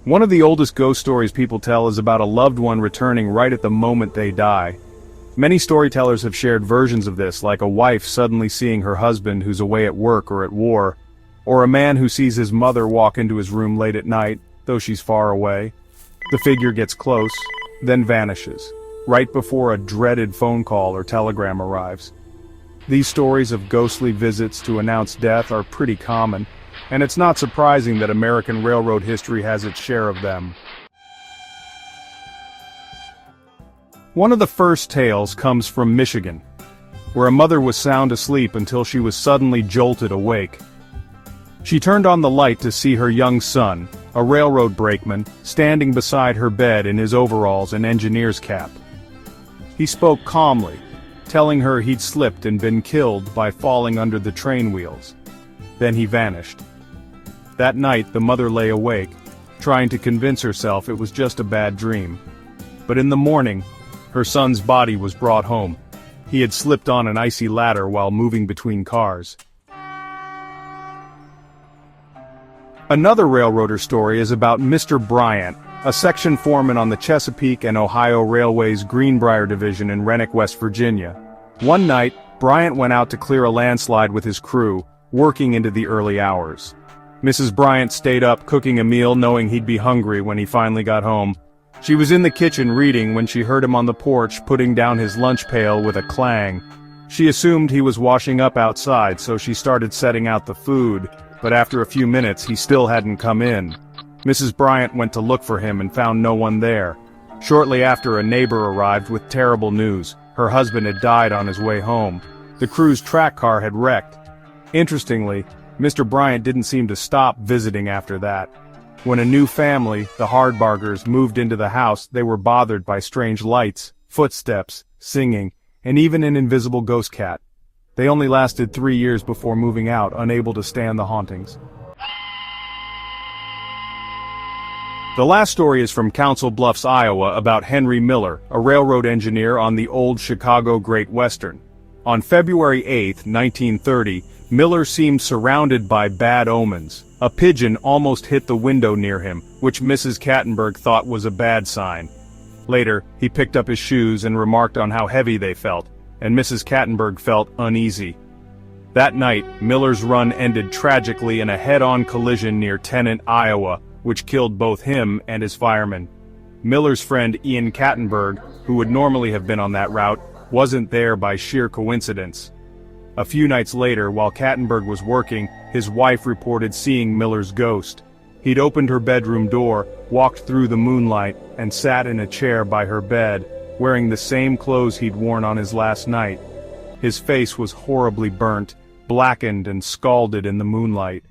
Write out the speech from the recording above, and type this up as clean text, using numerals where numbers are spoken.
One of the oldest ghost stories people tell is about a loved one returning right at the moment they die. Many storytellers have shared versions of this, like a wife suddenly seeing her husband who's away at work or at war, or a man who sees his mother walk into his room late at night, though she's far away. The figure gets close, then vanishes, right before a dreaded phone call or telegram arrives. These stories of ghostly visits to announce death are pretty common, and it's not surprising that American railroad history has its share of them. One of the first tales comes from Michigan, where a mother was sound asleep until she was suddenly jolted awake. She turned on the light to see her young son, a railroad brakeman, standing beside her bed in his overalls and engineer's cap. He spoke calmly, telling her he'd slipped and been killed by falling under the train wheels. Then he vanished. That night the mother lay awake, trying to convince herself it was just a bad dream. But in the morning, her son's body was brought home. He had slipped on an icy ladder while moving between cars. Another railroader story is about Mr. Bryant, a section foreman on the Chesapeake and Ohio Railway's Greenbrier Division in Renwick, West Virginia. One night, Bryant went out to clear a landslide with his crew, working into the early hours. Mrs. Bryant stayed up cooking a meal knowing he'd be hungry when he finally got home. She was in the kitchen reading when she heard him on the porch putting down his lunch pail with a clang. She assumed he was washing up outside, so she started setting out the food, but after a few minutes he still hadn't come in. Mrs. Bryant went to look for him and found no one there. Shortly after, a neighbor arrived with terrible news. Her husband had died on his way home. The crew's track car had wrecked. Interestingly, Mr. Bryant didn't seem to stop visiting after that. When a new family, the Hardbargers, moved into the house, they were bothered by strange lights, footsteps, singing, and even an invisible ghost cat. They only lasted 3 years before moving out, unable to stand the hauntings. The last story is from Council Bluffs, Iowa, about Henry Miller, a railroad engineer on the old Chicago Great Western. On February 8, 1930, Miller seemed surrounded by bad omens. A pigeon almost hit the window near him, which Mrs. Kattenberg thought was a bad sign. Later, he picked up his shoes and remarked on how heavy they felt, and Mrs. Kattenberg felt uneasy. That night, Miller's run ended tragically in a head-on collision near Tennant, Iowa, which killed both him and his fireman. Miller's friend Ian Kattenberg, who would normally have been on that route, wasn't there by sheer coincidence. A few nights later, while Kattenberg was working, his wife reported seeing Miller's ghost. He'd opened her bedroom door, walked through the moonlight, and sat in a chair by her bed, wearing the same clothes he'd worn on his last night. His face was horribly burnt, blackened and scalded in the moonlight.